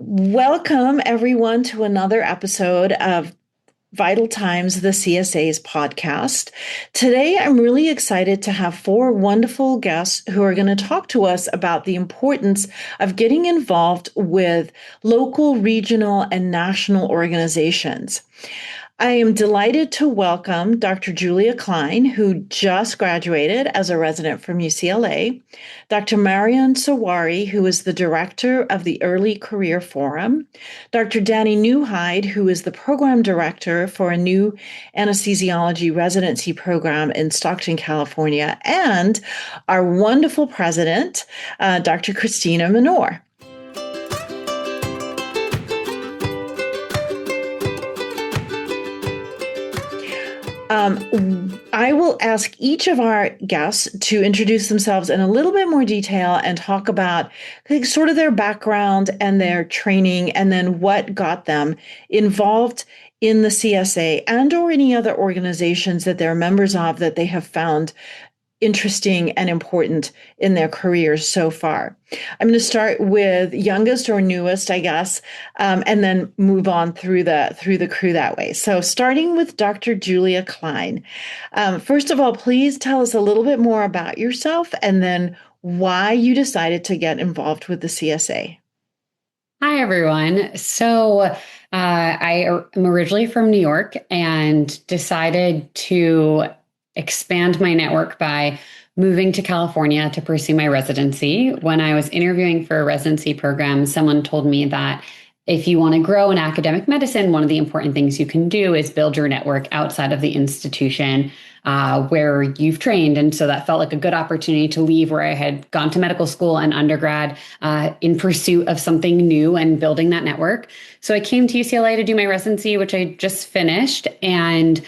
Welcome, everyone, to another episode of Vital Times, the CSA's podcast. Today, I'm really excited to have four wonderful guests who are going to talk to us about the importance of getting involved with local, regional, and national organizations. I am delighted to welcome Dr. Julia Klein, who just graduated as a resident from UCLA, Dr. Marian Sawari, who is the director of the Early Career Forum, Dr. Danny Newhide, who is the program director for a new anesthesiology residency program in Stockton, California, and our wonderful president, Dr. Christina Minor. I will ask each of our guests to introduce themselves in a little bit more detail and talk about sort of their background and their training, and then what got them involved in the CSA and or any other organizations that they're members of that they have found interesting and important in their careers so far. I'm going to start with youngest or newest, I guess, and then move on through the crew that way. So starting with Dr. Julia Klein. First of all, please tell us a little bit more about yourself and then why you decided to get involved with the CSA. Hi, everyone. I am originally from New York and decided to expand my network by moving to California to pursue my residency. When I was interviewing for a residency program, someone told me that if you want to grow in academic medicine, one of the important things you can do is build your network outside of the institution where you've trained. And so that felt like a good opportunity to leave where I had gone to medical school and undergrad in pursuit of something new and building that network. So I came to UCLA to do my residency, which I just finished, and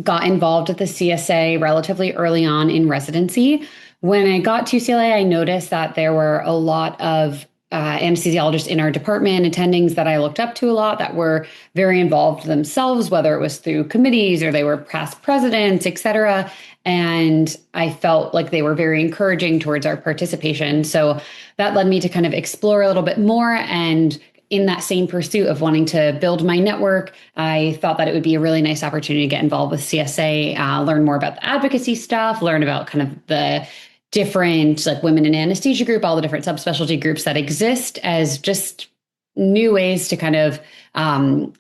got involved with the CSA relatively early on in residency. When I got to UCLA, I noticed that there were a lot of anesthesiologists in our department, attendings that I looked up to a lot, that were very involved themselves, whether it was through committees or they were past presidents, et cetera. And I felt like they were very encouraging towards our participation. So that led me to kind of explore a little bit more. And in that same pursuit of wanting to build my network, I thought that it would be a really nice opportunity to get involved with CSA, learn more about the advocacy stuff, learn about kind of the different like women in anesthesia group, all the different subspecialty groups that exist as just new ways to kind of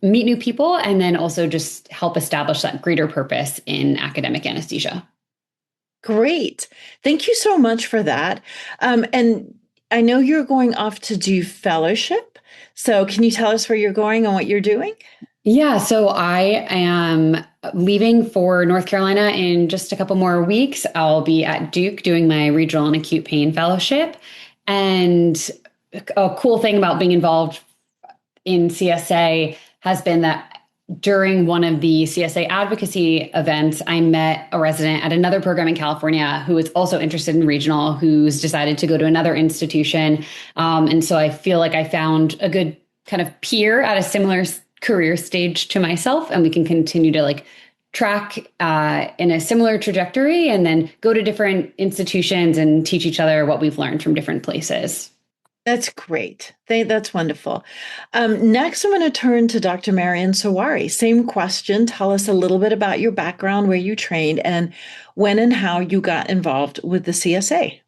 meet new people, and then also just help establish that greater purpose in academic anesthesia. Great. Thank you so much for that. And I know you're going off to do fellowship. So can you tell us where you're going and what you're doing? Yeah, so I am leaving for North Carolina in just a couple more weeks. I'll be at Duke doing my regional and acute pain fellowship. And a cool thing about being involved in CSA has been that during one of the CSA advocacy events, I met a resident at another program in California who was also interested in regional, who's decided to go to another institution. And so I feel like I found a good kind of peer at a similar career stage to myself, and we can continue to like track in a similar trajectory and then go to different institutions and teach each other what we've learned from different places. That's great. That's wonderful. Next, I'm going to turn to Dr. Marian Sawari. Same question. Tell us a little bit about your background, where you trained, and when and how you got involved with the CSA.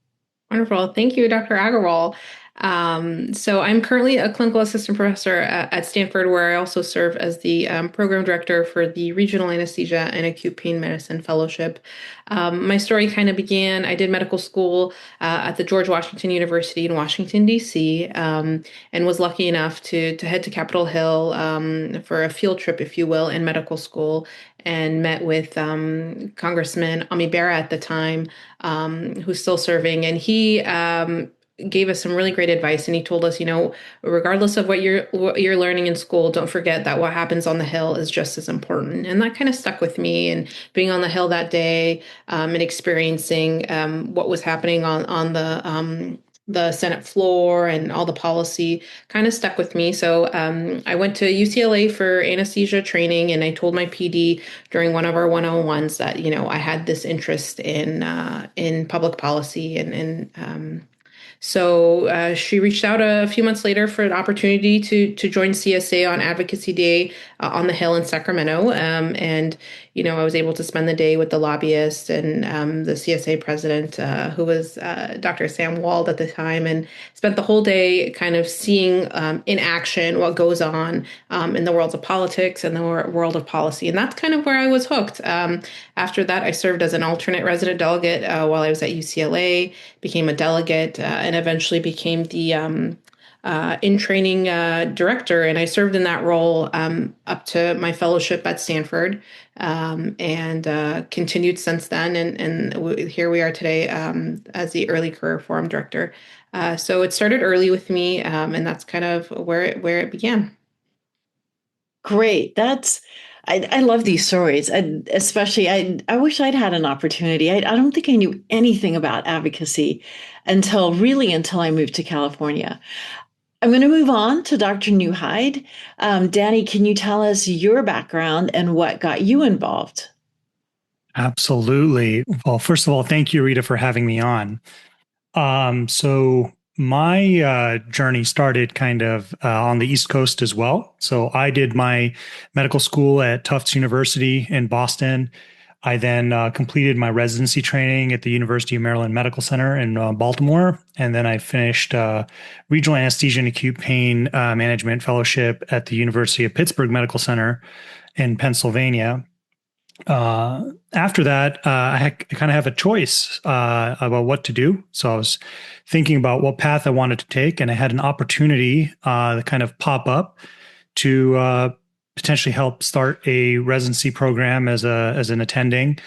Wonderful. Thank you, Dr. Agarwal. So I'm currently a clinical assistant professor at Stanford, where I also serve as the program director for the Regional Anesthesia and Acute Pain Medicine Fellowship. My story kind of began, I did medical school at the George Washington University in Washington, D.C., and was lucky enough to head to Capitol Hill for a field trip, if you will, in medical school, and met with Congressman Ami Bera at the time, who's still serving. And he gave us some really great advice, and he told us, regardless of what you're learning in school, don't forget that what happens on the Hill is just as important. And that kind of stuck with me. And being on the Hill that day and experiencing what was happening on the Senate floor and all the policy kind of stuck with me. So I went to UCLA for anesthesia training, and I told my PD during one of our 101s that I had this interest in public policy and So she reached out a few months later for an opportunity to join CSA on Advocacy Day on the Hill in Sacramento. And, I was able to spend the day with the lobbyist and the CSA president, who was Dr. Sam Wald at the time, and spent the whole day kind of seeing in action what goes on in the worlds of politics and the world of policy. And that's kind of where I was hooked. After that, I served as an alternate resident delegate while I was at UCLA, became a delegate, and eventually became the in training director. And I served in that role up to my fellowship at Stanford, and continued since then. And here we are today as the early career forum director. So it started early with me, and that's kind of where it began. Great. I love these stories. Especially, I wish I'd had an opportunity. I don't think I knew anything about advocacy until I moved to California. I'm going to move on to Dr. Newhide. Danny, can you tell us your background and what got you involved? Absolutely. Well, first of all, thank you, Rita, for having me on. So my journey started kind of on the East Coast as well. So I did my medical school at Tufts University in Boston. I then completed my residency training at the University of Maryland Medical Center in Baltimore. And then I finished regional anesthesia and acute pain management fellowship at the University of Pittsburgh Medical Center in Pennsylvania. After that, I kind of have a choice about what to do. So I was thinking about what path I wanted to take, and I had an opportunity to kind of pop up to potentially help start a residency program as an attending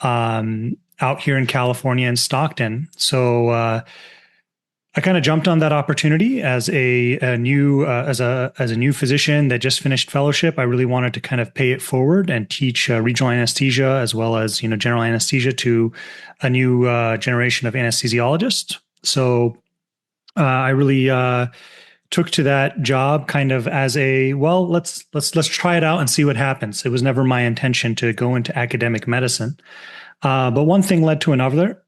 out here in California in Stockton. So I kind of jumped on that opportunity as a new physician that just finished fellowship. I really wanted to kind of pay it forward and teach regional anesthesia as well as general anesthesia to a new generation of anesthesiologists. So I really took to that job kind of as let's try it out and see what happens. It was never my intention to go into academic medicine, but one thing led to another,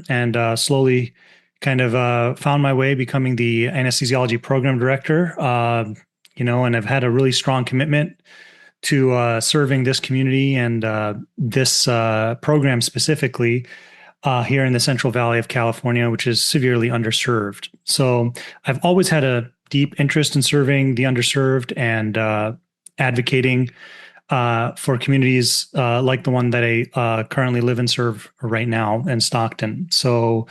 and slowly kind of found my way becoming the anesthesiology program director, and I've had a really strong commitment to serving this community and this program specifically here in the Central Valley of California, which is severely underserved. So I've always had a deep interest in serving the underserved and advocating for communities like the one that I currently live and serve right now in Stockton. So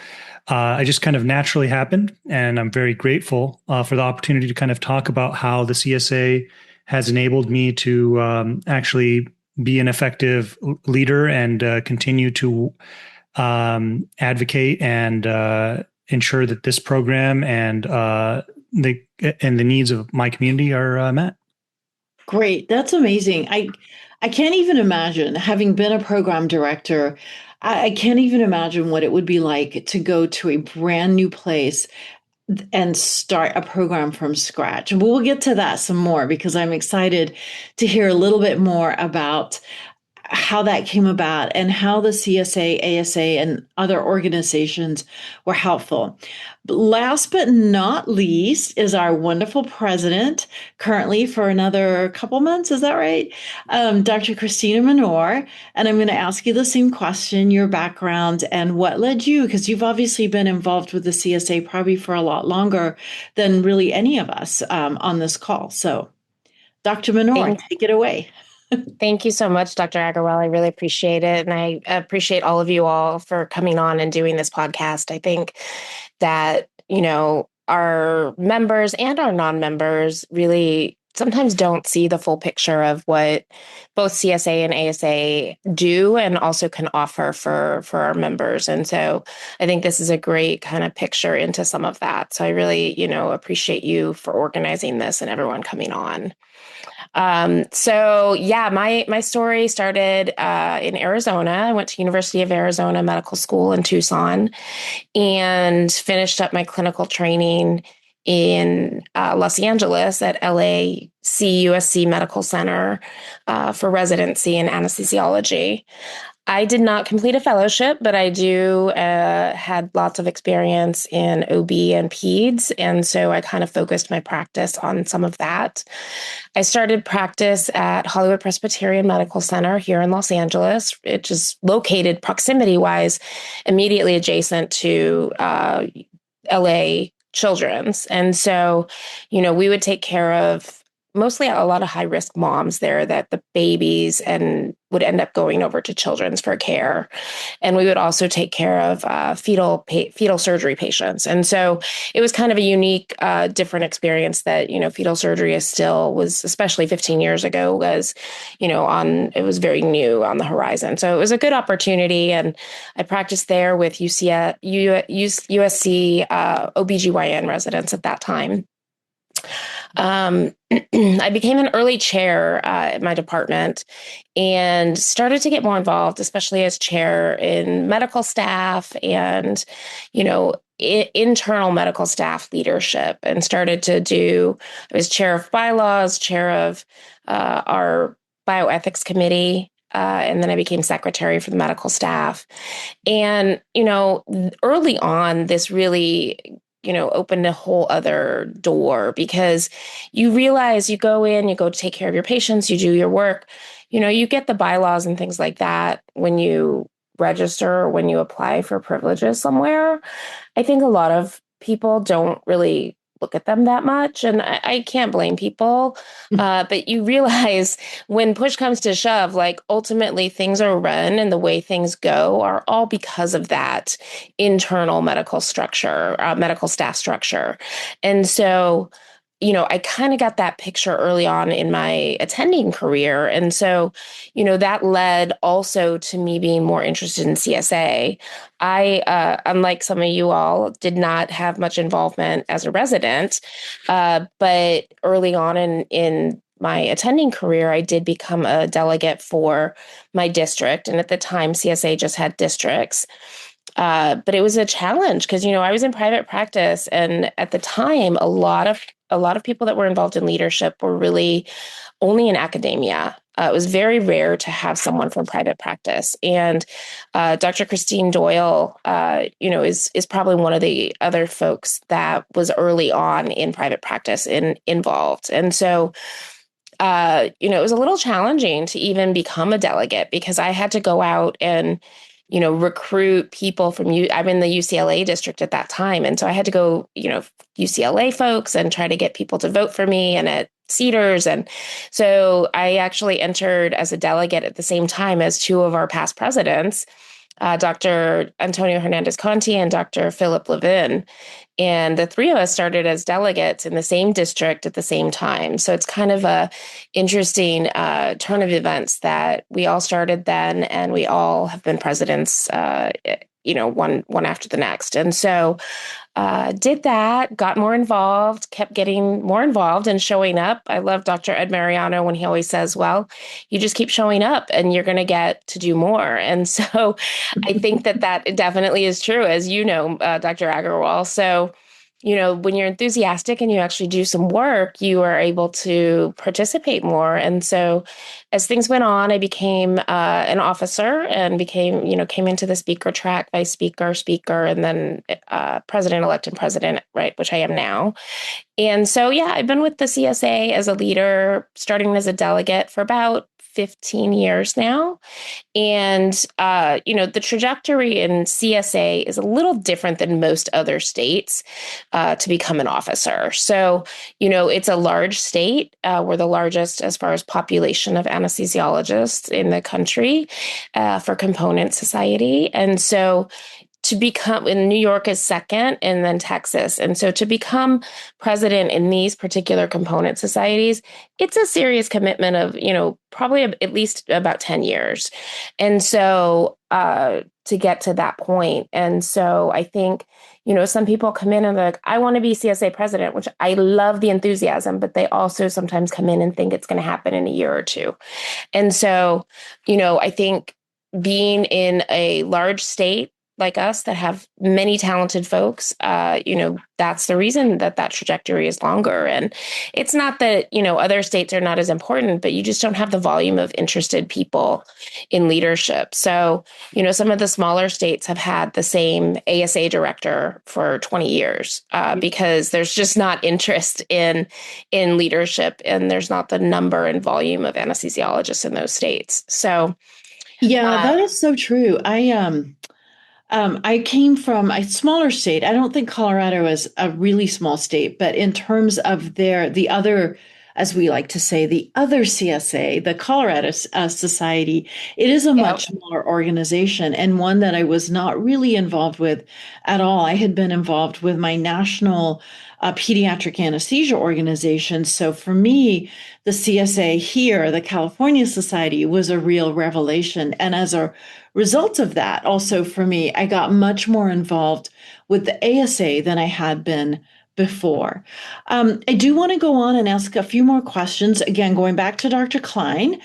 I just kind of naturally happened, and I'm very grateful for the opportunity to kind of talk about how the CSA has enabled me to actually be an effective leader and continue to advocate and ensure that this program and the needs of my community are met. Great. That's amazing. I can't even imagine, having been a program director, I can't even imagine what it would be like to go to a brand new place and start a program from scratch. And we'll get to that some more because I'm excited to hear a little bit more about how that came about and how the CSA, ASA, and other organizations were helpful. But last but not least is our wonderful president, currently for another couple months. Is that right? Dr. Christina Minor. And I'm going to ask you the same question, your background and what led you, because you've obviously been involved with the CSA probably for a lot longer than really any of us on this call. So Dr. Minor, take it away. Thank you so much, Dr. Agarwal. I really appreciate it. And I appreciate all of you all for coming on and doing this podcast. I think that, our members and our non-members really sometimes don't see the full picture of what both CSA and ASA do and also can offer for our members. And so I think this is a great kind of picture into some of that. So I really, appreciate you for organizing this and everyone coming on. My story started in Arizona. I went to University of Arizona Medical School in Tucson and finished up my clinical training in Los Angeles at LAC USC Medical Center for residency in anesthesiology. I did not complete a fellowship, but I do had lots of experience in OB and peds. And so I kind of focused my practice on some of that. I started practice at Hollywood Presbyterian Medical Center here in Los Angeles, which is located proximity-wise immediately adjacent to LA Children's. And so, we would take care of mostly a lot of high risk moms there that the babies and would end up going over to Children's for care. And we would also take care of fetal surgery patients. And so it was kind of a unique, different experience that, fetal surgery was, especially 15 years ago, was, it was very new on the horizon. So it was a good opportunity. And I practiced there with USC OBGYN residents at that time. I became an early chair at my department and started to get more involved, especially as chair in medical staff and, internal medical staff leadership, and I was chair of bylaws, chair of our bioethics committee. And then I became secretary for the medical staff. And, early on, this really opened a whole other door, because you realize you go to take care of your patients, you do your work, you get the bylaws and things like that when you register or when you apply for privileges somewhere. I think a lot of people don't really look at them that much, and I can't blame people. But you realize when push comes to shove, like ultimately things are run and the way things go are all because of that internal medical structure, medical staff structure. And so, I kind of got that picture early on in my attending career. And so, that led also to me being more interested in CSA. I, unlike some of you all, did not have much involvement as a resident, but early on in my attending career, I did become a delegate for my district. And at the time, CSA just had districts. But it was a challenge because, I was in private practice. And at the time, a lot of people that were involved in leadership were really only in academia. It was very rare to have someone from private practice. And Dr. Christine Doyle, is probably one of the other folks that was early on in private practice involved. And so, it was a little challenging to even become a delegate, because I had to go out and recruit people from I'm in the UCLA district at that time. And so I had to go, UCLA folks and try to get people to vote for me, and at Cedars. And so I actually entered as a delegate at the same time as two of our past presidents, Dr. Antonio Hernandez Conti and Dr. Philip Levin. And the three of us started as delegates in the same district at the same time. So it's kind of a interesting turn of events that we all started then, and we all have been presidents, one after the next. And so did that, got more involved, kept getting more involved and showing up. I love Dr. Ed Mariano when he always says, well, you just keep showing up and you're going to get to do more. And so I think that definitely is true, as Dr. Agarwal. So, when you're enthusiastic and you actually do some work, you are able to participate more. And so as things went on, I became an officer and came into the speaker track, vice speaker, and then president-elect and president, right, which I am now. And so, yeah, I've been with the CSA as a leader, starting as a delegate for about 15 years now. And, the trajectory in CSA is a little different than most other states to become an officer. So, it's a large state. We're the largest as far as population of anesthesiologists in the country for component society. And so to become, in New York is second, and then Texas. And so to become president in these particular component societies, it's a serious commitment of, probably at least about 10 years. And so to get to that point. And so I think, some people come in and they're like, I want to be CSA president, which I love the enthusiasm, but they also sometimes come in and think it's going to happen in a year or two. And so, I think being in a large state, like us that have many talented folks, that's the reason that trajectory is longer. And it's not that, other states are not as important, but you just don't have the volume of interested people in leadership. So, some of the smaller states have had the same ASA director for 20 years because there's just not interest in leadership, and there's not the number and volume of anesthesiologists in those states. So, yeah, that is so true. I came from a smaller state. I don't think Colorado is a really small state, but in terms of the other, as we like to say, the other CSA, the Colorado Society, it is a much smaller organization, and one that I was not really involved with at all. I had been involved with my national pediatric anesthesia organization. So for me, the CSA here, the California Society, was a real revelation. And as a result of that, also for me, I got much more involved with the ASA than I had been before. I do want to go on and ask a few more questions. Again, going back to Dr. Klein.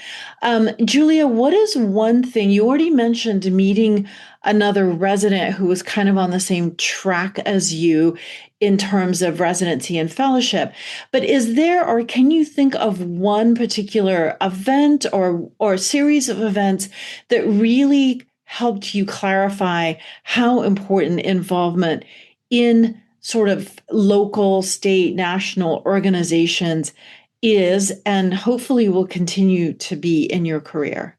Julia, what is one thing you already mentioned meeting another resident who was kind of on the same track as you in terms of residency and fellowship, but is there, or can you think of one particular event or series of events that really helped you clarify how important involvement in sort of local, state, national organizations is, and hopefully will continue to be in your career?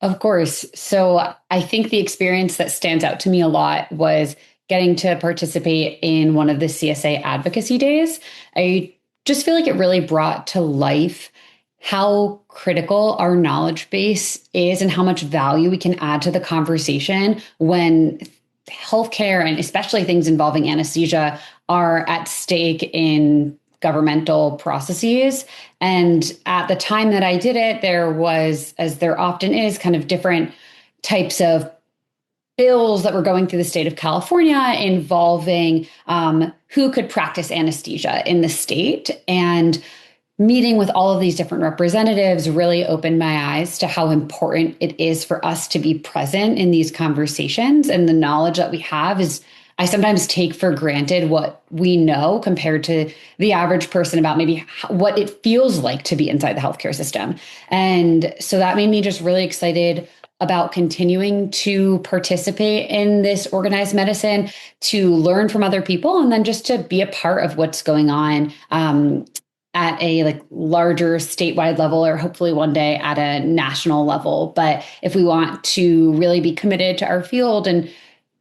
Of course. So I think the experience that stands out to me a lot was getting to participate in one of the CSA advocacy days. I just feel like it really brought to life how critical our knowledge base is and how much value we can add to the conversation when healthcare, and especially things involving anesthesia, are at stake in governmental processes. And at the time that I did it, there was, as there often is, kind of different types of bills that were going through the state of California involving who could practice anesthesia in the state. And meeting with all of these different representatives really opened my eyes to how important it is for us to be present in these conversations. And the knowledge that we have is, I sometimes take for granted what we know compared to the average person about maybe what it feels like to be inside the healthcare system. And so that made me just really excited about continuing to participate in this organized medicine, to learn from other people, and then just to be a part of what's going on at a larger statewide level, or hopefully one day at a national level. But if we want to really be committed to our field and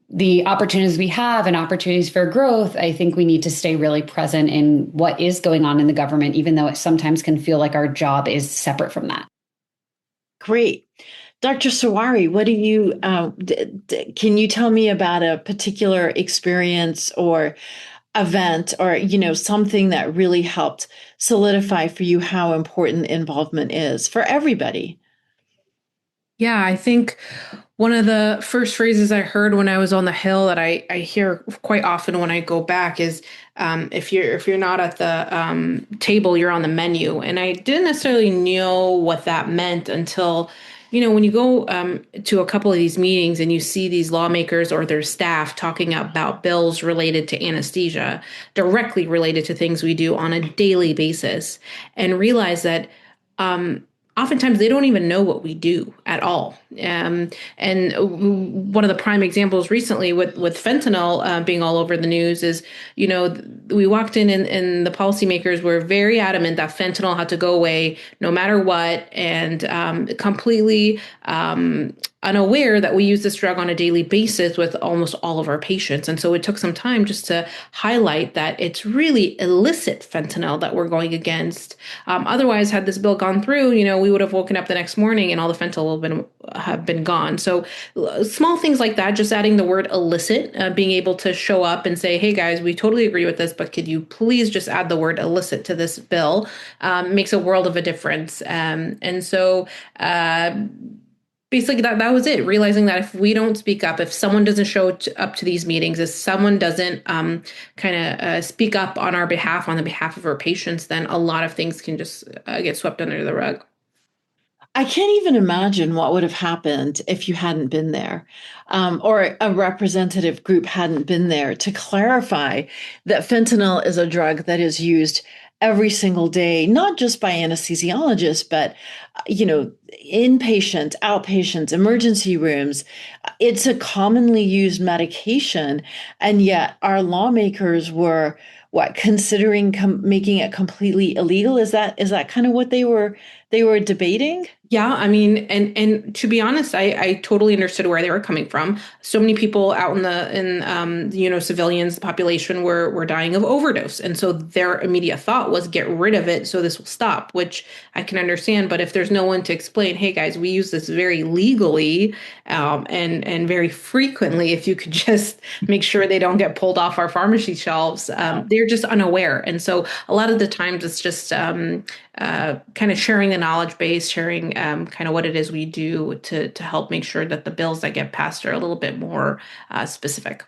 the opportunities we have and opportunities for growth, I think we need to stay really present in what is going on in the government, even though it sometimes can feel like our job is separate from that. Great. Dr. Sawari, what do you, can you tell me about a particular experience or event or, something that really helped solidify for you how important involvement is for everybody? Yeah, I think one of the first phrases I heard when I was on the Hill that I hear quite often when I go back is, if you're not at the table, you're on the menu. And I didn't necessarily know what that meant until, when you go to a couple of these meetings and you see these lawmakers or their staff talking about bills related to anesthesia, directly related to things we do on a daily basis, and realize that oftentimes they don't even know what we do at all. And one of the prime examples recently with fentanyl being all over the news is, we walked in and the policymakers were very adamant that fentanyl had to go away no matter what, and completely unaware that we use this drug on a daily basis with almost all of our patients. And so it took some time just to highlight that it's really illicit fentanyl that we're going against. Otherwise, had this bill gone through, we would have woken up the next morning and all the fentanyl would have been gone. So small things like that, just adding the word illicit, being able to show up and say, hey guys, we totally agree with this, but could you please just add the word illicit to this bill, makes a world of a difference. And so basically that was it, realizing that if we don't speak up, if someone doesn't show up to these meetings, if someone doesn't speak up on our behalf, on the behalf of our patients, then a lot of things can just get swept under the rug. I can't even imagine what would have happened if you hadn't been there, or a representative group hadn't been there to clarify that fentanyl is a drug that is used every single day, not just by anesthesiologists, but inpatient, outpatients, emergency rooms. It's a commonly used medication, and yet our lawmakers were considering making it completely illegal. Is that kind of what they were debating? Yeah, I mean, and to be honest, I totally understood where they were coming from. So many people out in civilians, the population were dying of overdose, and so their immediate thought was get rid of it so this will stop, which I can understand. But if there's no one to explain, hey guys, we use this very legally, and very frequently, if you could just make sure they don't get pulled off our pharmacy shelves, they're just unaware, and so a lot of the times it's just kind of sharing the knowledge base, sharing kind of what it is we do to help make sure that the bills that get passed are a little bit more specific.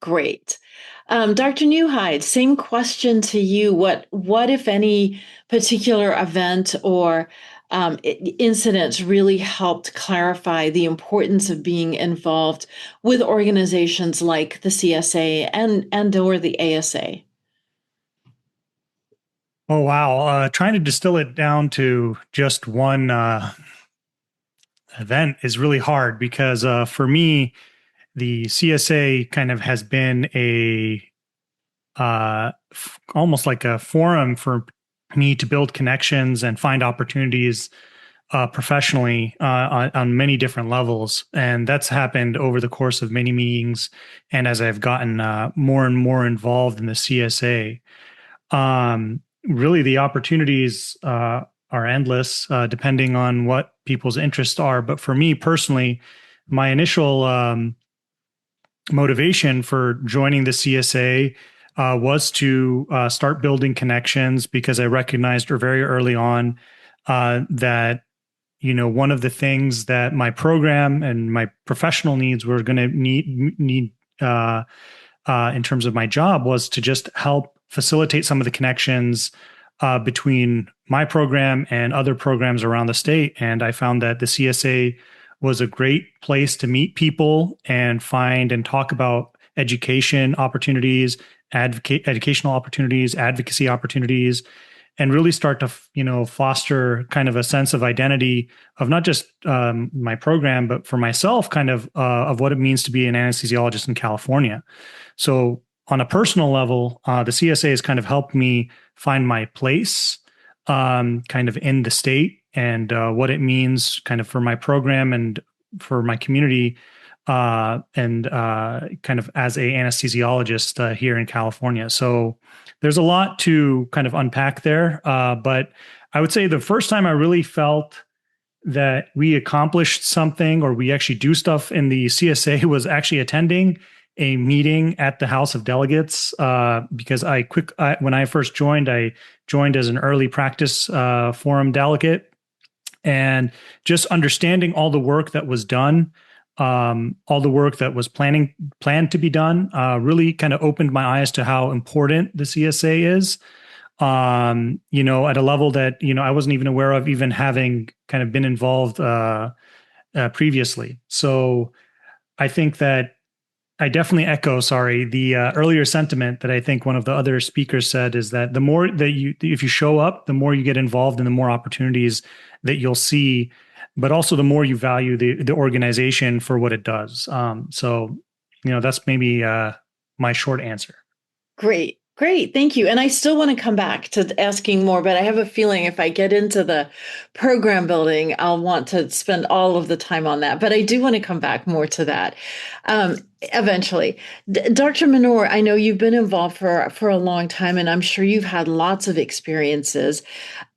Great. Dr. Newhide, same question to you. What, if any, particular event or incidents really helped clarify the importance of being involved with organizations like the CSA and or the ASA? Oh, wow. Trying to distill it down to just one event is really hard because for me, the CSA kind of has been almost like a forum for me to build connections and find opportunities professionally on many different levels. And that's happened over the course of many meetings. And as I've gotten more and more involved in the CSA, really the opportunities are endless depending on what people's interests are. But for me personally, my initial motivation for joining the CSA was to start building connections because I recognized very early on that one of the things that my program and my professional needs were going to need in terms of my job was to just help facilitate some of the connections between my program and other programs around the state. And I found that the CSA was a great place to meet people and find and talk about education opportunities, educational opportunities, advocacy opportunities, and really start to, foster kind of a sense of identity of not just my program, but for myself, kind of what it means to be an anesthesiologist in California. So on a personal level, the CSA has kind of helped me find my place kind of in the state and what it means kind of for my program and for my community and kind of as a anesthesiologist here in California. So there's a lot to kind of unpack there. But I would say the first time I really felt that we accomplished something or we actually do stuff in the CSA was actually attending a meeting at the House of Delegates because when I first joined, I joined as an early practice forum delegate, and just understanding all the work that was done, all the work that was planned to be done, really kind of opened my eyes to how important the CSA is. At a level that I wasn't even aware of, even having kind of been involved previously. So I think that I definitely echo, the earlier sentiment that I think one of the other speakers said is that the more that if you show up, the more you get involved and the more opportunities that you'll see, but also the more you value the organization for what it does. So that's maybe my short answer. Great. Thank you. And I still want to come back to asking more, but I have a feeling if I get into the program building, I'll want to spend all of the time on that. But I do want to come back more to that eventually. Dr. Minor, I know you've been involved for a long time, and I'm sure you've had lots of experiences.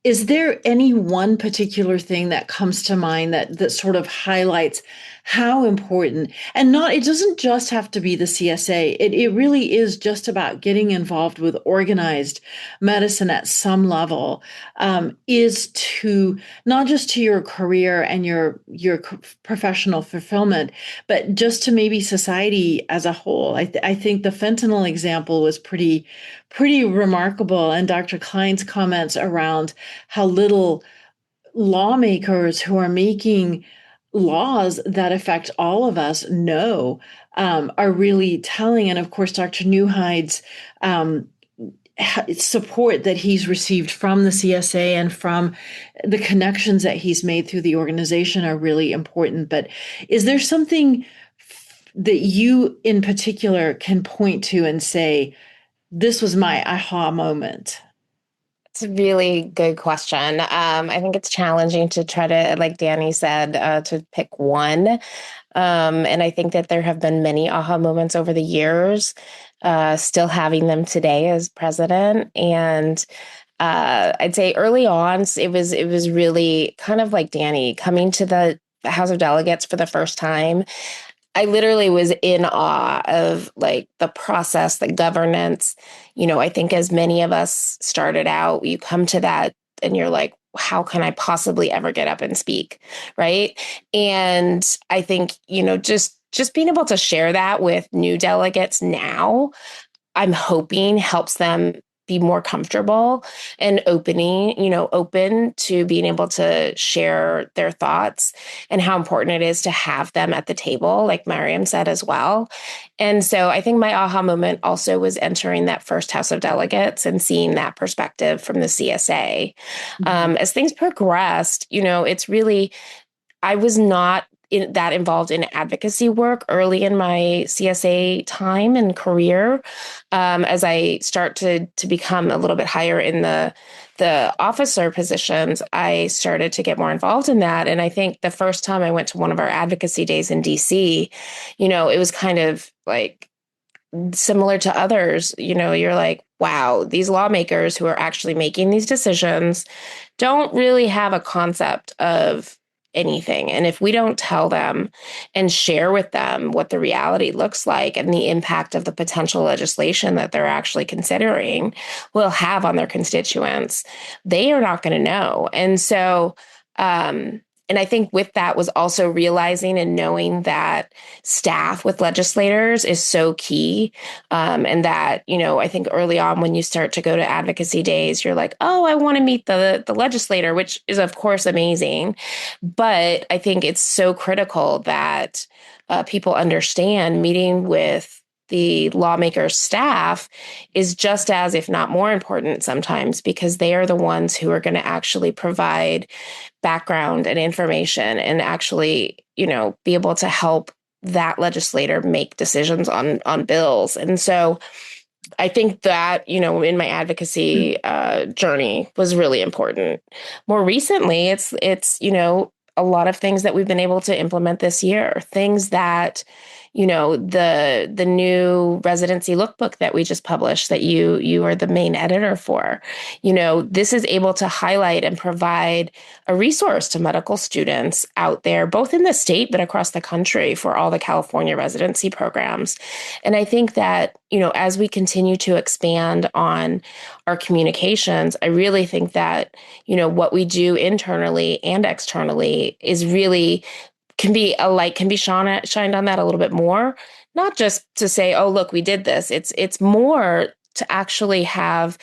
Is there any one particular thing that comes to mind that sort of highlights how important, and it doesn't just have to be the CSA. It really is just about getting involved with organized medicine at some level, is to not just to your career and your professional fulfillment, but just to maybe society as a whole. I think the fentanyl example was pretty remarkable, and Dr. Klein's comments around how little lawmakers who are making laws that affect all of us know are really telling. And of course, Dr. Newhide's support that he's received from the CSA and from the connections that he's made through the organization are really important. But is there something that you in particular can point to and say, this was my aha moment? It's a really good question. I think it's challenging to try to, like Danny said, to pick one. And I think that there have been many aha moments over the years, still having them today as president. And I'd say early on, it was really kind of like Danny coming to the House of Delegates for the first time. I literally was in awe of like the process, the governance. I think as many of us started out, you come to that and you're like, how can I possibly ever get up and speak? Right. And I think, just being able to share that with new delegates now, I'm hoping helps them be more comfortable and open to being able to share their thoughts and how important it is to have them at the table, like Mariam said as well. And so I think my aha moment also was entering that first House of Delegates and seeing that perspective from the CSA. As things progressed, it's really, I was not that involved in advocacy work early in my CSA time and career. As I start to become a little bit higher in the officer positions, I started to get more involved in that. And I think the first time I went to one of our advocacy days in DC, it was kind of like similar to others. You're like, wow, these lawmakers who are actually making these decisions don't really have a concept of anything. And if we don't tell them and share with them what the reality looks like and the impact of the potential legislation that they're actually considering will have on their constituents, they are not going to know. And so, and I think with that was also realizing and knowing that staff with legislators is so key. And that, I think early on when you start to go to advocacy days, you're like, oh, I want to meet the legislator, which is, of course, amazing. But I think it's so critical that people understand meeting with the lawmakers' staff is just as, if not more important sometimes, because they are the ones who are going to actually provide background and information and actually, be able to help that legislator make decisions on bills. And so I think that, in my advocacy journey was really important. More recently, it's a lot of things that we've been able to implement this year, things that, the new residency lookbook that we just published that you are the main editor for, this is able to highlight and provide a resource to medical students out there, both in the state, but across the country for all the California residency programs. And I think that, as we continue to expand on our communications, I really think that, what we do internally and externally is really can be shined on that a little bit more, not just to say, oh, look, we did this. It's more to actually have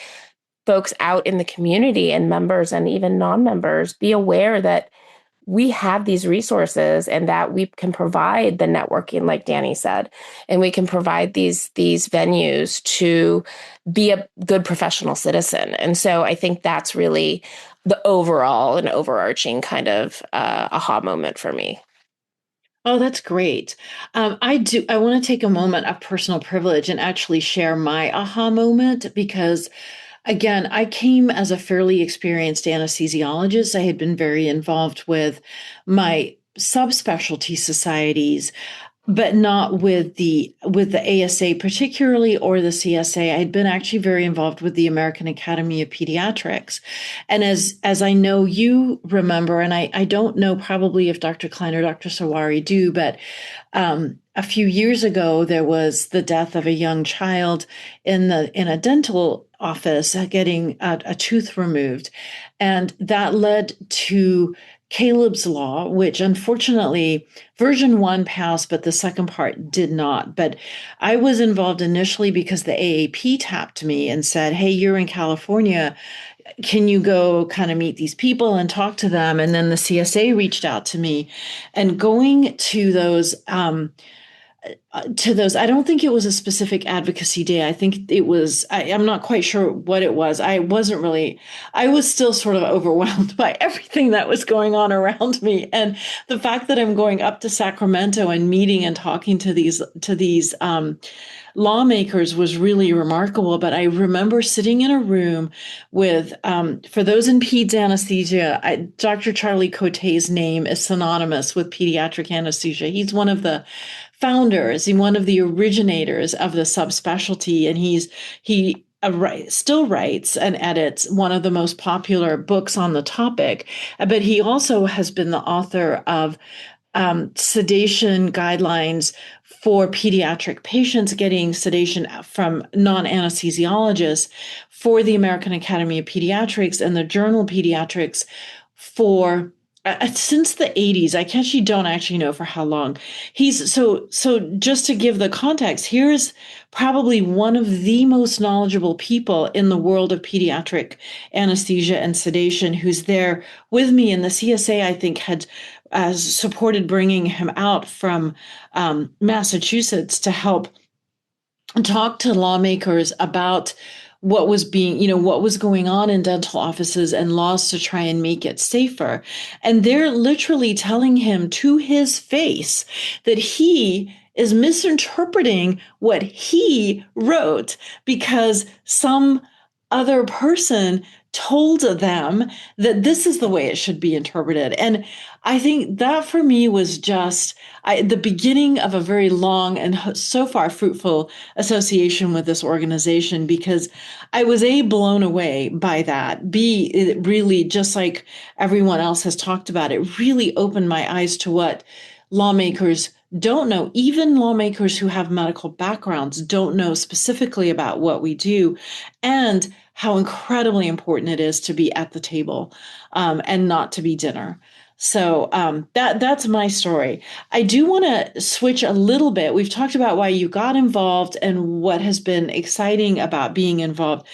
folks out in the community and members and even non-members be aware that we have these resources and that we can provide the networking, like Danny said, and we can provide these venues to be a good professional citizen. And so I think that's really the overall and overarching kind of aha moment for me. Oh, that's great. I want to take a moment of personal privilege and actually share my aha moment because, again, I came as a fairly experienced anesthesiologist. I had been very involved with my subspecialty societies, but not with the ASA particularly or the CSA. I had been actually very involved with the American Academy of Pediatrics. And as I know you remember, and I don't know probably if Dr. Klein or Dr. Sawari do, but a few years ago, there was the death of a young child in a dental office getting a tooth removed. And that led to Caleb's Law, which unfortunately version 1 passed, but the second part did not. But I was involved initially because the AAP tapped me and said, hey, you're in California. Can you go kind of meet these people and talk to them? And then the CSA reached out to me, and going to those, I don't think it was a specific advocacy day. I think it was, I'm not quite sure what it was. I was still sort of overwhelmed by everything that was going on around me. And the fact that I'm going up to Sacramento and meeting and talking to these lawmakers was really remarkable. But I remember sitting in a room with, for those in peds anesthesia, Dr. Charlie Cote's name is synonymous with pediatric anesthesia. He's one of the founders and one of the originators of the subspecialty, and he still writes and edits one of the most popular books on the topic. But he also has been the author of sedation guidelines for pediatric patients getting sedation from non-anesthesiologists for the American Academy of Pediatrics and the Journal Pediatrics for since the 80s. I actually don't actually know for how long. He's so just to give the context, here's probably one of the most knowledgeable people in the world of pediatric anesthesia and sedation who's there with me. And the CSA, I think, had supported bringing him out from Massachusetts to help talk to lawmakers about what was going on in dental offices and laws to try and make it safer. And they're literally telling him to his face that he is misinterpreting what he wrote because some other person told them that this is the way it should be interpreted. And I think that for me was just the beginning of a very long and so far fruitful association with this organization, because I was blown away by that. It really, just like everyone else has talked about, it really opened my eyes to what lawmakers don't know. Even lawmakers who have medical backgrounds don't know specifically about what we do and how incredibly important it is to be at the table and not to be dinner. So that's my story. I do want to switch a little bit. We've talked about why you got involved and what has been exciting about being involved.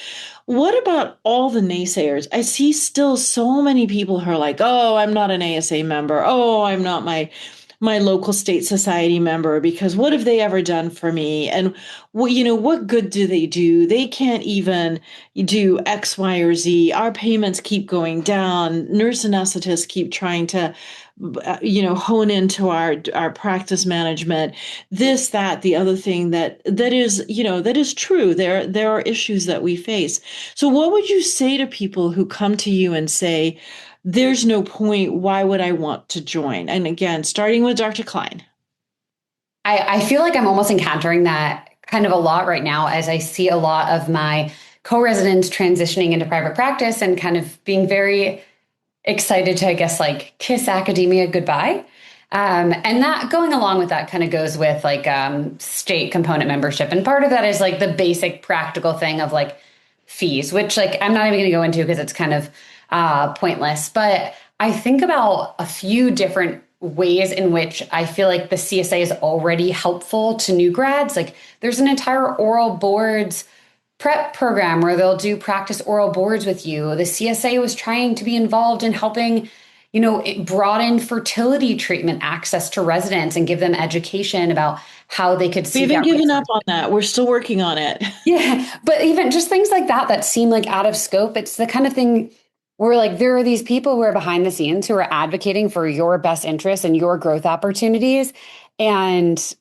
What about all the naysayers? I see still so many people who are like, oh, I'm not an ASA member. Oh, I'm not my local state society member, because what have they ever done for me? And what good do they do? They can't even do X, Y, or Z. Our payments keep going down. Nurse anesthetists keep trying to, hone into our practice management. This, that, the other thing that is true. There are issues that we face. So what would you say to people who come to you and say, there's no point, why would I want to join? And again, starting with Dr. Klein. I feel like I'm almost encountering that kind of a lot right now, as I see a lot of my co-residents transitioning into private practice and kind of being very excited to, I guess, like kiss academia goodbye. And that going along with that kind of goes with like state component membership. And part of that is like the basic practical thing of like fees, which like I'm not even going to go into because it's kind of pointless. But I think about a few different ways in which I feel like the CSA is already helpful to new grads. Like there's an entire oral boards prep program where they'll do practice oral boards with you. The CSA was trying to be involved in helping, broaden fertility treatment access to residents and give them education about how they could see. We haven't given up on that. We're still working on it. Yeah. But even just things like that seem like out of scope. It's the kind of thing where like there are these people who are behind the scenes who are advocating for your best interests and your growth opportunities. And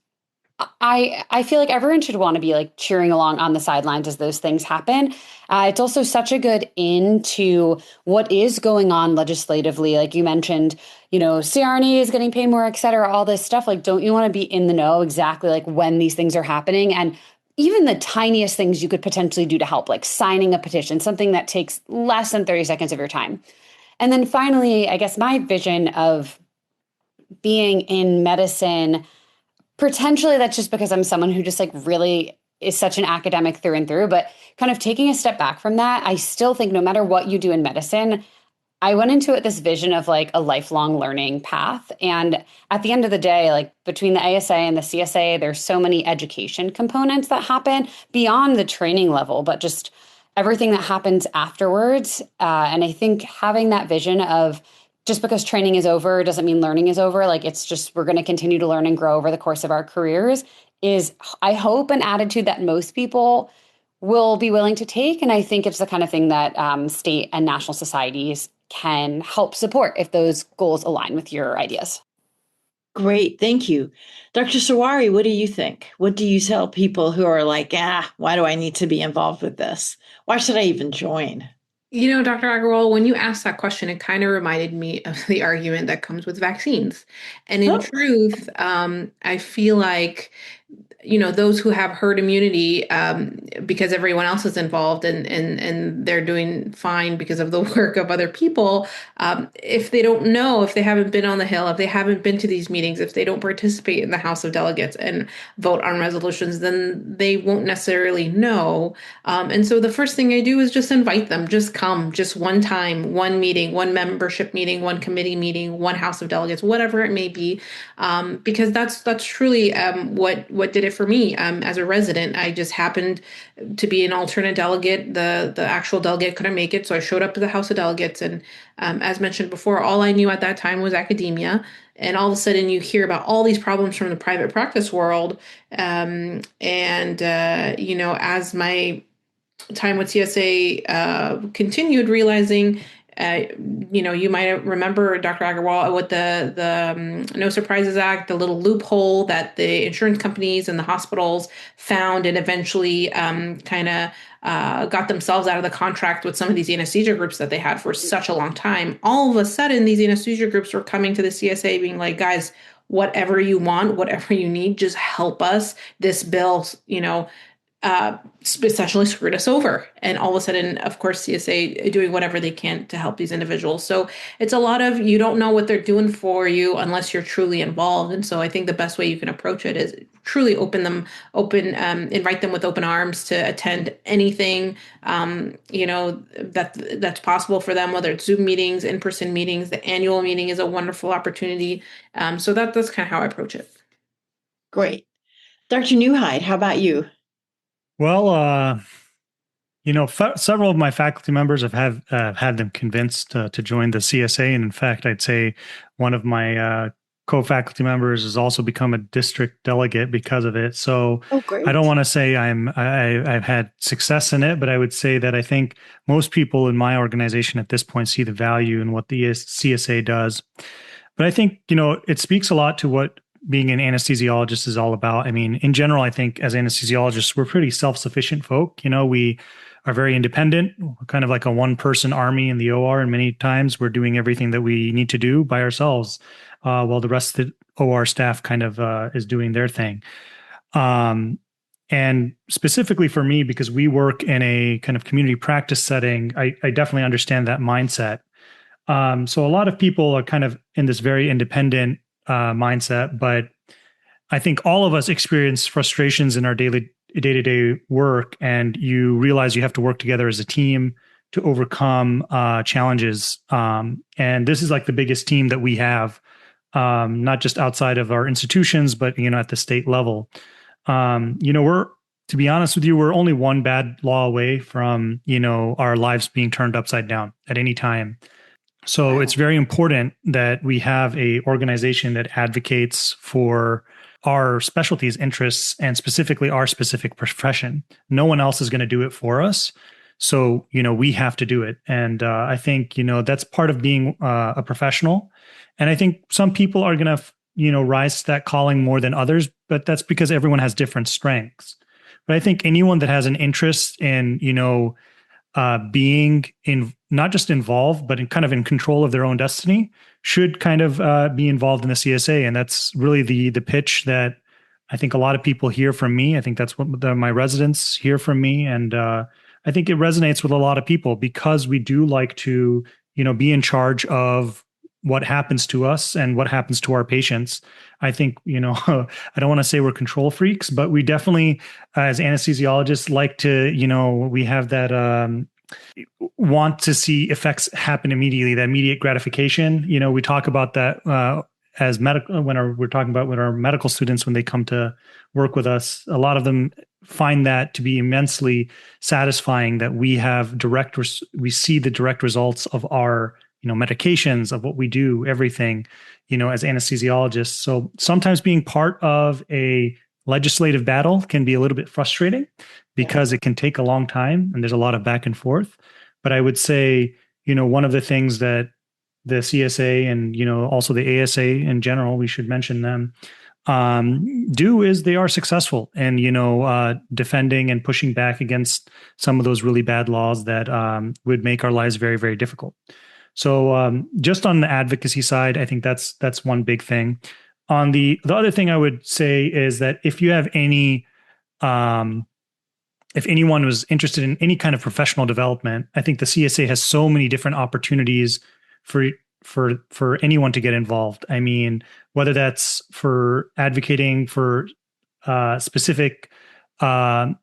I feel like everyone should want to be like cheering along on the sidelines as those things happen. It's also such a good into what is going on legislatively. Like you mentioned, CRNA is getting paid more, et cetera, all this stuff. Like, don't you want to be in the know exactly like when these things are happening? And even the tiniest things you could potentially do to help, like signing a petition, something that takes less than 30 seconds of your time. And then finally, I guess my vision of being in medicine, potentially that's just because I'm someone who just like really is such an academic through and through, but kind of taking a step back from that, I still think no matter what you do in medicine, I went into it this vision of like a lifelong learning path. And at the end of the day, like between the ASA and the CSA, there's so many education components that happen beyond the training level, but just everything that happens afterwards. And I think having that vision of just because training is over doesn't mean learning is over. Like it's just, we're going to continue to learn and grow over the course of our careers is, I hope, an attitude that most people will be willing to take. And I think it's the kind of thing that state and national societies can help support if those goals align with your ideas. Great. Thank you. Dr. Sawari, what do you think? What do you tell people who are like, why do I need to be involved with this? Why should I even join? Dr. Agarwal, when you asked that question, it kind of reminded me of the argument that comes with vaccines. And in truth, I feel like those who have herd immunity, because everyone else is involved and they're doing fine because of the work of other people, if they don't know, if they haven't been on the Hill, if they haven't been to these meetings, if they don't participate in the House of Delegates and vote on resolutions, then they won't necessarily know. And so the first thing I do is just invite them, just come, just one time, one meeting, one membership meeting, one committee meeting, one House of Delegates, whatever it may be, because that's truly what did it for me as a resident. I just happened to be an alternate delegate. The actual delegate couldn't make it, so I showed up to the House of Delegates. And as mentioned before, all I knew at that time was academia. And all of a sudden, you hear about all these problems from the private practice world. As my time with CSA continued, realizing you might remember, Dr. Agarwal, with the No Surprises Act, the little loophole that the insurance companies and the hospitals found and eventually got themselves out of the contract with some of these anesthesia groups that they had for such a long time. All of a sudden, these anesthesia groups were coming to the CSA being like, guys, whatever you want, whatever you need, just help us. This bill, essentially screwed us over. And all of a sudden, of course, CSA doing whatever they can to help these individuals. So it's a lot of, you don't know what they're doing for you unless you're truly involved. And so I think the best way you can approach it is truly invite them with open arms to attend anything, that's possible for them, whether it's Zoom meetings, in-person meetings. The annual meeting is a wonderful opportunity. So that's kind of how I approach it. Great. Dr. Newhide, how about you? Well, several of my faculty members have had them convinced to join the CSA. And in fact, I'd say one of my co-faculty members has also become a district delegate because of it. So I don't want to say I've had success in it, but I would say that I think most people in my organization at this point see the value in what the CSA does. But I think, it speaks a lot to what being an anesthesiologist is all about. I mean, in general, I think as anesthesiologists, we're pretty self-sufficient folk. We are very independent, kind of like a one-person army in the OR. And many times we're doing everything that we need to do by ourselves, while the rest of the OR staff kind of is doing their thing. And specifically for me, because we work in a kind of community practice setting, I definitely understand that mindset. So a lot of people are kind of in this very independent mindset, but I think all of us experience frustrations in our day-to-day work, and you realize you have to work together as a team to overcome challenges. And this is like the biggest team that we have, not just outside of our institutions, but at the state level. To be honest with you, we're only one bad law away from our lives being turned upside down at any time. So It's very important that we have a organization that advocates for our specialties, interests, and specifically our specific profession. No one else is going to do it for us. So, we have to do it. And I think, that's part of being a professional. And I think some people are going to, rise to that calling more than others, but that's because everyone has different strengths. But I think anyone that has an interest in, being in not just involved, but in control of their own destiny should kind of be involved in the CSA. And that's really the pitch that I think a lot of people hear from me. I think that's what my residents hear from me. And I think it resonates with a lot of people because we do like to, be in charge of what happens to us and what happens to our patients. I think, I don't want to say we're control freaks, but we definitely, as anesthesiologists, like to, we have that want to see effects happen immediately, that immediate gratification. We talk about that as medical when we're talking about with our medical students when they come to work with us. A lot of them find that to be immensely satisfying, that we see the direct results of our medications, of what we do, everything, as anesthesiologists. So sometimes being part of a legislative battle can be a little bit frustrating because it can take a long time and there's a lot of back and forth. But I would say, one of the things that the CSA and, also the ASA in general, we should mention them, do is they are successful in, defending and pushing back against some of those really bad laws that would make our lives very, very difficult. So just on the advocacy side, I think that's one big thing. On the other thing I would say is that if you have if anyone was interested in any kind of professional development, I think the CSA has so many different opportunities for anyone to get involved. I mean, whether that's for advocating for specific, to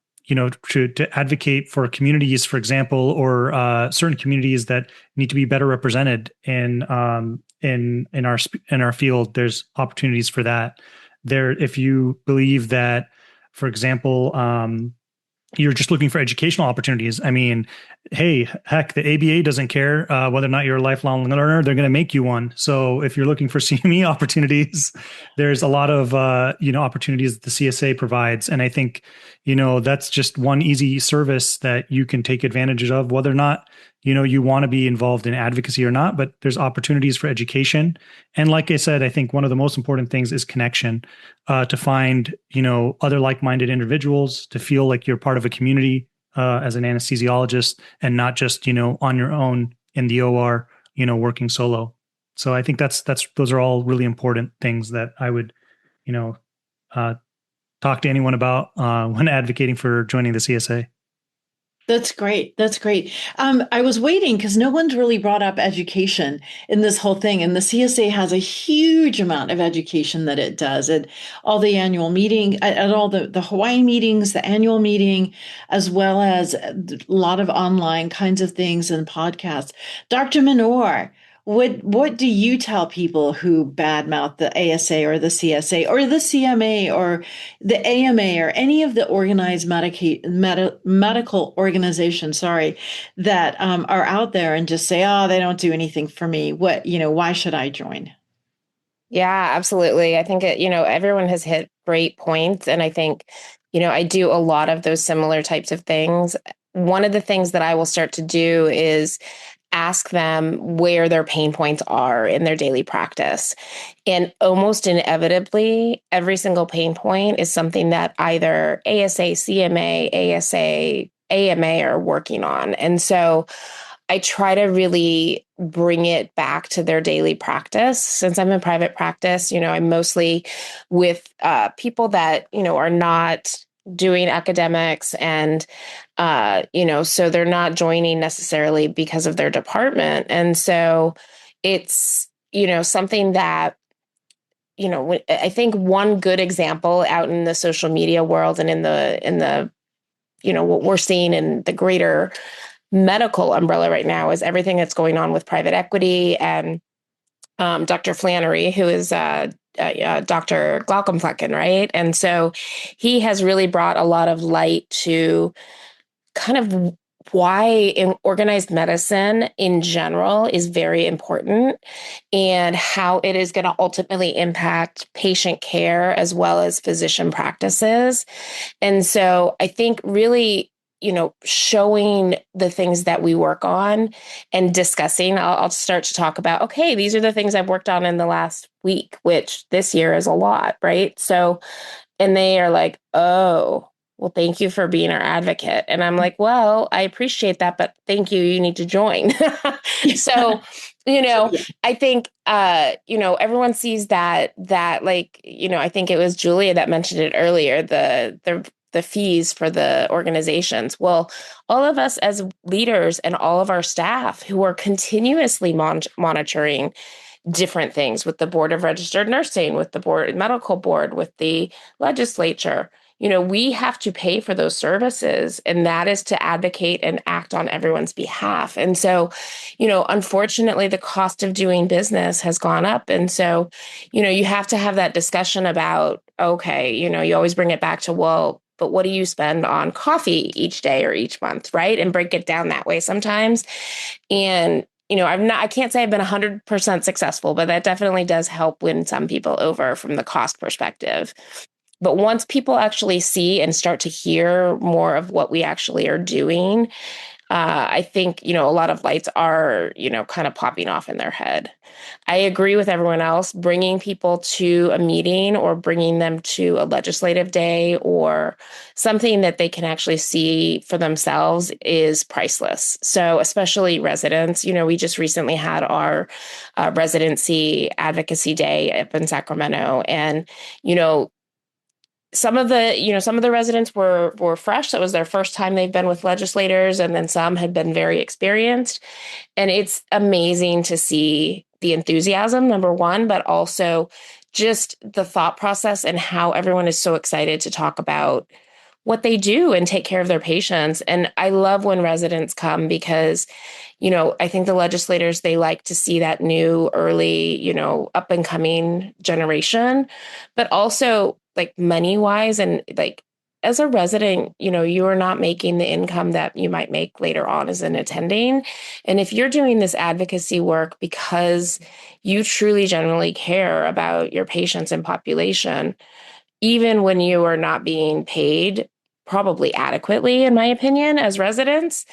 advocate for communities, for example, or certain communities that need to be better represented in our field. There's opportunities for that. If you believe that, for example, you're just looking for educational opportunities. I mean, hey, heck, the ABA doesn't care whether or not you're a lifelong learner. They're going to make you one. So if you're looking for CME opportunities, there's a lot of, opportunities that the CSA provides. And I think, that's just one easy service that you can take advantage of, whether or not, you want to be involved in advocacy or not, but there's opportunities for education. And like I said, I think one of the most important things is connection, to find, other like-minded individuals, to feel like you're part of a community as an anesthesiologist and not just, on your own in the OR, working solo. So I think those are all really important things that I would, talk to anyone about when advocating for joining the CSA. That's great. That's great. I was waiting because no one's really brought up education in this whole thing. And the CSA has a huge amount of education that it does at all the annual meeting, at all the Hawaii meetings, the annual meeting, as well as a lot of online kinds of things and podcasts. Dr. Minor, what do you tell people who badmouth the ASA or the CSA or the CMA or the AMA or any of the organized medical organizations, that are out there and just say, oh, they don't do anything for me. Why should I join? Yeah, absolutely. I think everyone has hit great points. And I think, I do a lot of those similar types of things. One of the things that I will start to do is ask them where their pain points are in their daily practice. And almost inevitably, every single pain point is something that either ASA, CMA, ASA, AMA are working on. And so I try to really bring it back to their daily practice. Since I'm in private practice, I'm mostly with people that, are not doing academics and, so they're not joining necessarily because of their department. And so it's, something that, I think one good example out in the social media world and in the, what we're seeing in the greater medical umbrella right now is everything that's going on with private equity and Dr. Flannery, who is Dr. Glaucomflecken, right? And so he has really brought a lot of light to kind of why in organized medicine in general is very important and how it is going to ultimately impact patient care as well as physician practices. And so I think really, showing the things that we work on and discussing, I'll start to talk about, okay, these are the things I've worked on in the last week, which this year is a lot, right? So, and they are like, oh, well, thank you for being our advocate. And I'm like, well, I appreciate that, but thank you. You need to join. So, I think, everyone sees that like, I think it was Julia that mentioned it earlier, the fees for the organizations. Well, all of us as leaders and all of our staff who are continuously monitoring different things with the Board of Registered Nursing, with the medical board, with the legislature, we have to pay for those services, and that is to advocate and act on everyone's behalf. And so, unfortunately, the cost of doing business has gone up. And so, you have to have that discussion about, okay, you always bring it back to, well, but what do you spend on coffee each day or each month, right? And break it down that way sometimes. And I can't say I've been 100% successful, but that definitely does help win some people over from the cost perspective. But once people actually see and start to hear more of what we actually are doing, I think, a lot of lights are, kind of popping off in their head. I agree with everyone else. Bringing people to a meeting or bringing them to a legislative day or something that they can actually see for themselves is priceless. So especially residents, we just recently had our residency advocacy day up in Sacramento. And, some of the residents were fresh. That was their first time they've been with legislators, and then some had been very experienced. And it's amazing to see the enthusiasm, number one, but also just the thought process and how everyone is so excited to talk about what they do and take care of their patients. And I love when residents come because, I think the legislators, they like to see that new, early, up and coming generation, but also like money wise and like as a resident, you are not making the income that you might make later on as an attending. And if you're doing this advocacy work because you truly generally care about your patients and population, even when you are not being paid probably adequately, in my opinion, as residents,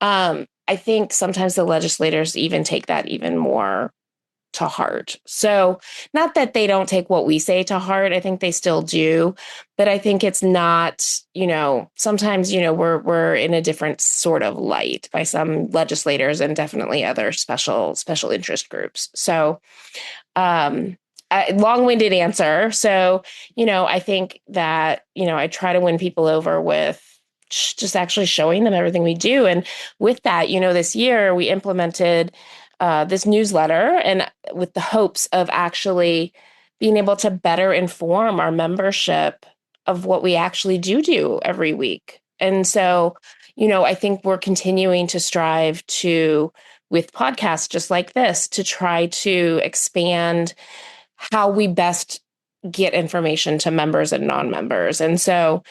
I think sometimes the legislators even take that even more to heart. So not that they don't take what we say to heart. I think they still do, but I think it's not, sometimes, we're in a different sort of light by some legislators and definitely other special interest groups. So, long-winded answer. So, I think that, I try to win people over with just actually showing them everything we do. And with that, this year we implemented this newsletter and with the hopes of actually being able to better inform our membership of what we actually do every week. And so, I think we're continuing to strive to, with podcasts just like this, to try to expand how we best get information to members and non-members. And so,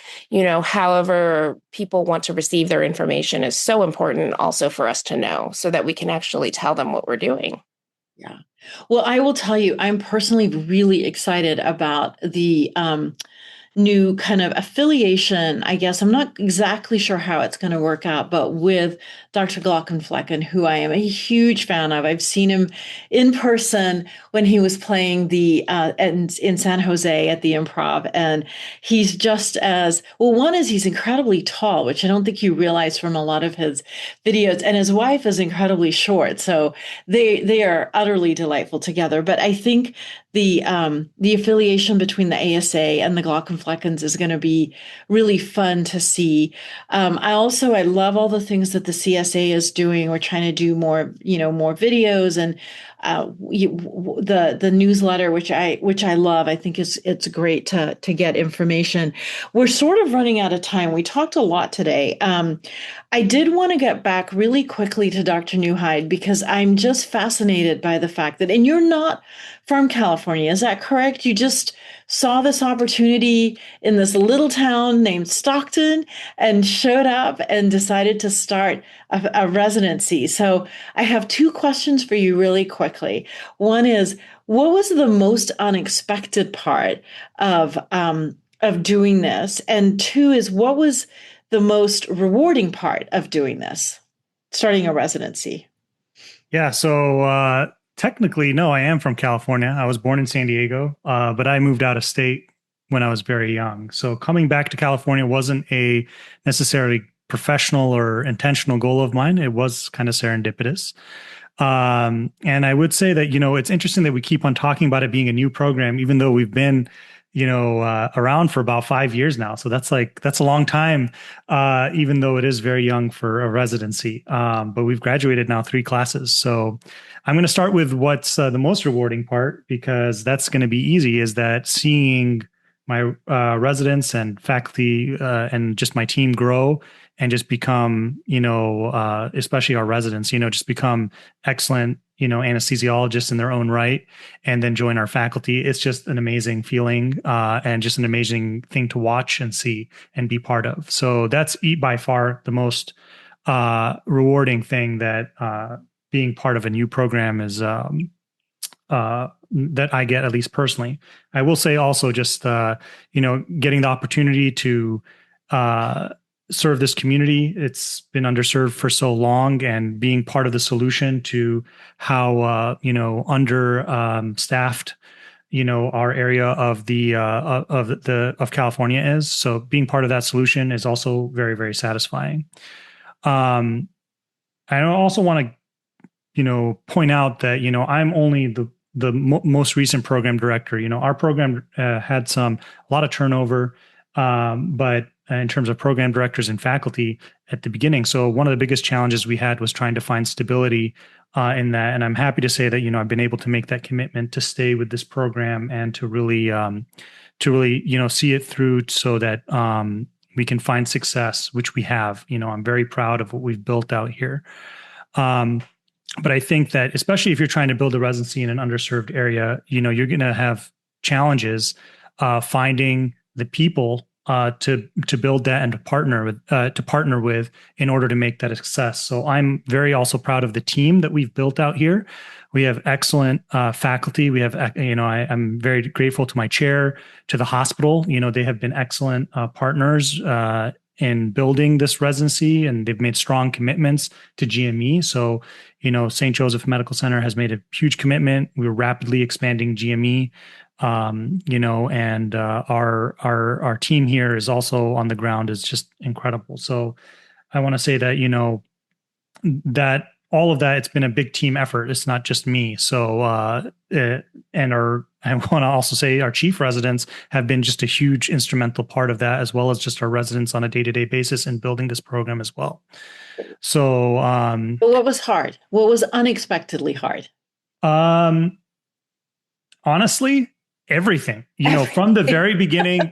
however people want to receive their information is so important also for us to know so that we can actually tell them what we're doing. Yeah. Well, I will tell you, I'm personally really excited about the new kind of affiliation, I guess. I'm not exactly sure how it's going to work out, but with Dr. Glockenflecken, who I am a huge fan of. I've seen him in person when he was playing in San Jose at the Improv. And he's just as, well, one is he's incredibly tall, which I don't think you realize from a lot of his videos. And his wife is incredibly short. So they are utterly delightful together. But I think the affiliation between the ASA and the Glockenfleckens is going to be really fun to see. I love all the things that the CSA is doing. We're trying to do more videos and the newsletter, which I love. I think it's great to get information. We're sort of running out of time. We talked a lot today. I did want to get back really quickly to Dr. Newhide because I'm just fascinated by the fact that, and you're not from California, is that correct? You just saw this opportunity in this little town named Stockton and showed up and decided to start a residency. So I have two questions for you really quickly. One is, what was the most unexpected part of doing this? And two is, what was the most rewarding part of doing this, starting a residency? Yeah, so technically, no, I am from California. I was born in San Diego, but I moved out of state when I was very young. So coming back to California wasn't a necessarily professional or intentional goal of mine. It was kind of serendipitous. And I would say that, it's interesting that we keep on talking about it being a new program, even though we've been around for about 5 years now. So that's a long time, even though it is very young for a residency. But we've graduated now 3 classes. So I'm going to start with what's the most rewarding part, because that's going to be easy, is that seeing my residents and faculty and just my team grow and just become, especially our residents, just become excellent, anesthesiologists in their own right, and then join our faculty. It's just an amazing feeling and just an amazing thing to watch and see and be part of. So that's by far the most rewarding thing that being part of a new program is that I get, at least personally. I will say also just, getting the opportunity to serve this community. It's been underserved for so long, and being part of the solution to how, under staffed, our area of of California is. So being part of that solution is also very, very satisfying. I also want to, point out that, I'm only the most recent program director. Our program had a lot of turnover, but in terms of program directors and faculty at the beginning. So one of the biggest challenges we had was trying to find stability in that. And I'm happy to say that, I've been able to make that commitment to stay with this program and to really, see it through so that we can find success, which we have. I'm very proud of what we've built out here. But I think that especially if you're trying to build a residency in an underserved area, you're going to have challenges finding the people to build that and to partner with in order to make that a success. So I'm very also proud of the team that we've built out here. We have excellent faculty. We have, I'm very grateful to my chair, to the hospital. They have been excellent partners in building this residency, and they've made strong commitments to GME. So, St. Joseph Medical Center has made a huge commitment. We're rapidly expanding GME, and our team here is also on the ground is just incredible. So I want to say that, that all of that, it's been a big team effort. It's not just me. So, I want to also say our chief residents have been just a huge instrumental part of that, as well as just our residents on a day-to-day basis in building this program as well. So, but what was hard? What was unexpectedly hard? Honestly, everything, from the very beginning,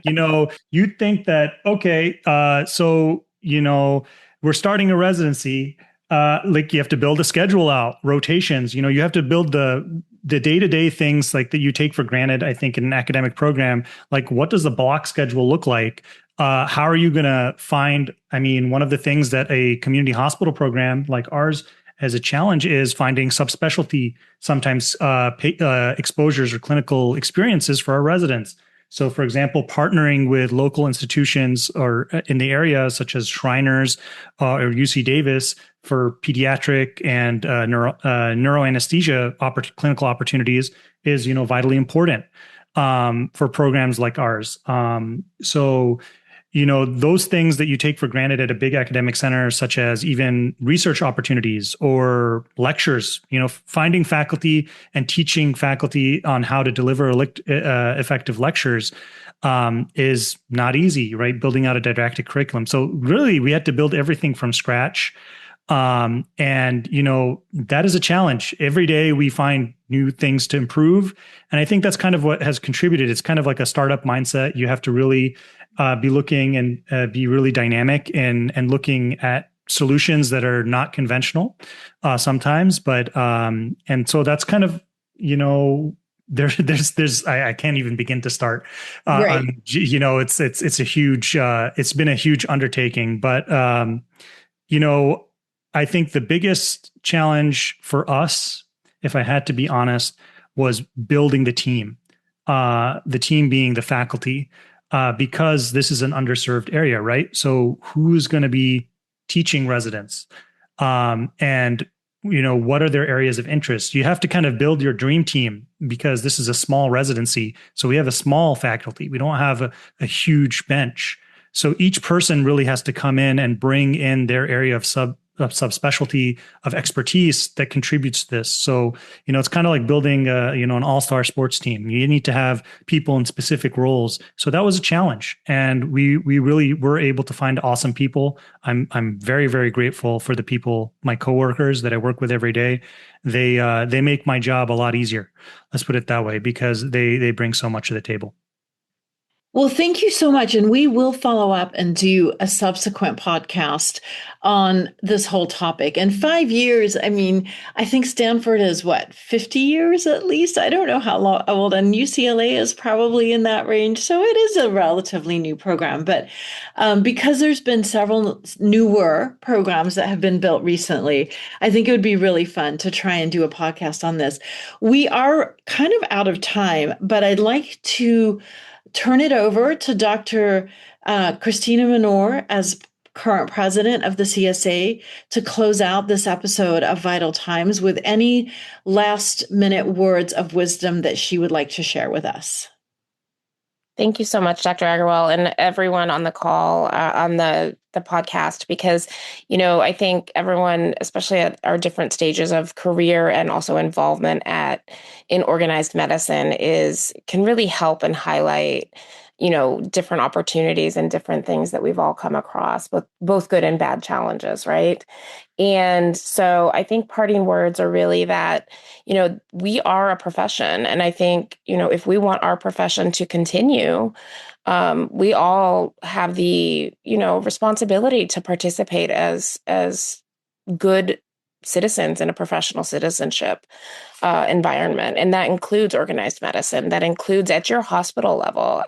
you'd think that, okay, so, we're starting a residency. Like you have to build a schedule out, rotations, you have to build the day-to-day things like that you take for granted, I think, in an academic program. Like, what does the block schedule look like? How are you going to find, one of the things that a community hospital program like ours has a challenge is finding subspecialty, sometimes exposures or clinical experiences for our residents. So, for example, partnering with local institutions or in the area, such as Shriners or UC Davis, for pediatric and neuroanesthesia clinical opportunities is, vitally important for programs like ours. So, those things that you take for granted at a big academic center, such as even research opportunities or lectures, finding faculty and teaching faculty on how to deliver effective lectures is not easy, right? Building out a didactic curriculum. So really, we had to build everything from scratch. And, that is a challenge. Every day we find new things to improve. And I think that's kind of what has contributed. It's kind of like a startup mindset. You have to really be looking and be really dynamic and looking at solutions that are not conventional sometimes. But and so that's kind of, there's I can't even begin to start. Right. It's a huge it's been a huge undertaking, but I think the biggest challenge for us, if I had to be honest, was building the team being the faculty, because this is an underserved area, right? So who's going to be teaching residents? And, what are their areas of interest? You have to kind of build your dream team because this is a small residency. So we have a small faculty. We don't have a huge bench. So each person really has to come in and bring in their area of subspecialty of expertise that contributes to this. So, it's kind of like building, an all-star sports team. You need to have people in specific roles. So that was a challenge. And we really were able to find awesome people. I'm very, very grateful for the people, my coworkers that I work with every day. They make my job a lot easier. Let's put it that way, because they bring so much to the table. Well, thank you so much. And we will follow up and do a subsequent podcast on this whole topic. And 5 years, I mean, I think Stanford is what, 50 years at least? I don't know how long old, and UCLA is probably in that range. So it is a relatively new program. But because there's been several newer programs that have been built recently, I think it would be really fun to try and do a podcast on this. We are kind of out of time, but I'd like to turn it over to Dr. Christina Menor as current president of the CSA to close out this episode of Vital Times with any last minute words of wisdom that she would like to share with us. Thank you so much, Dr. Agarwal, and everyone on the call, on the podcast, because, I think everyone, especially at our different stages of career and also involvement in organized medicine, can really help and highlight, different opportunities and different things that we've all come across, both good and bad challenges, right? And so I think parting words are really that, we are a profession. And I think, if we want our profession to continue, we all have the, responsibility to participate as good citizens in a professional citizenship environment. And that includes organized medicine. That includes at your hospital level,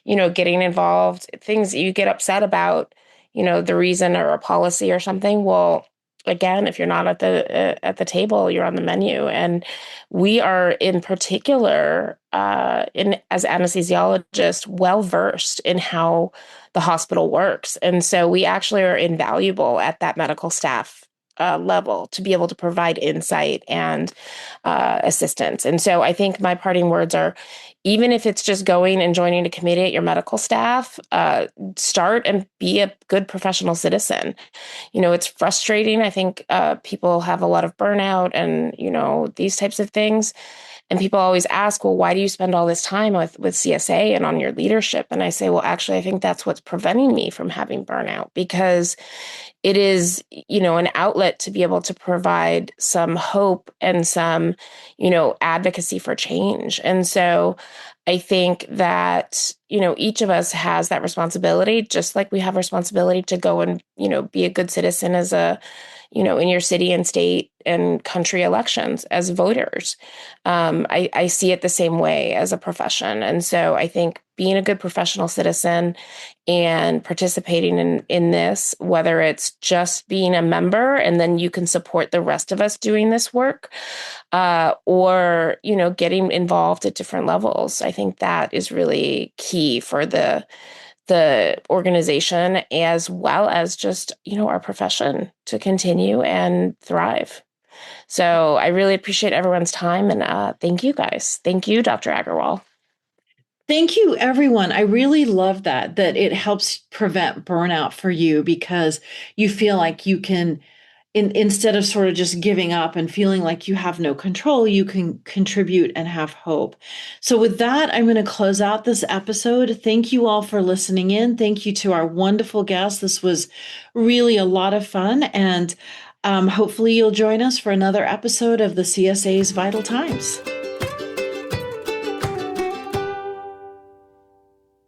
getting involved, things you get upset about, the reason or a policy or something. Well, again, if you're not at the table, you're on the menu. And we are in particular, as anesthesiologists, well versed in how the hospital works. And so we actually are invaluable at that medical staff level to be able to provide insight and assistance. And so I think my parting words are, even if it's just going and joining a committee at your medical staff, start and be a good professional citizen. It's frustrating. I think people have a lot of burnout and, these types of things. And people always ask, well, why do you spend all this time with CSA and on your leadership? And I say, well, actually, I think that's what's preventing me from having burnout, because it is, an outlet to be able to provide some hope and some, advocacy for change. And so I think that, each of us has that responsibility, just like we have responsibility to go and, be a good citizen as in your city and state and country elections as voters. I see it the same way as a profession. And so I think being a good professional citizen and participating in this, whether it's just being a member and then you can support the rest of us doing this work, or, getting involved at different levels, I think that is really key for the organization, as well as just, our profession to continue and thrive. So I really appreciate everyone's time, and thank you guys. Thank you, Dr. Agarwal. Thank you, everyone. I really love that it helps prevent burnout for you, because you feel like you can, instead of sort of just giving up and feeling like you have no control, you can contribute and have hope. So with that, I'm going to close out this episode. Thank you all for listening in. Thank you to our wonderful guests. This was really a lot of fun. And hopefully you'll join us for another episode of the CSA's Vital Times.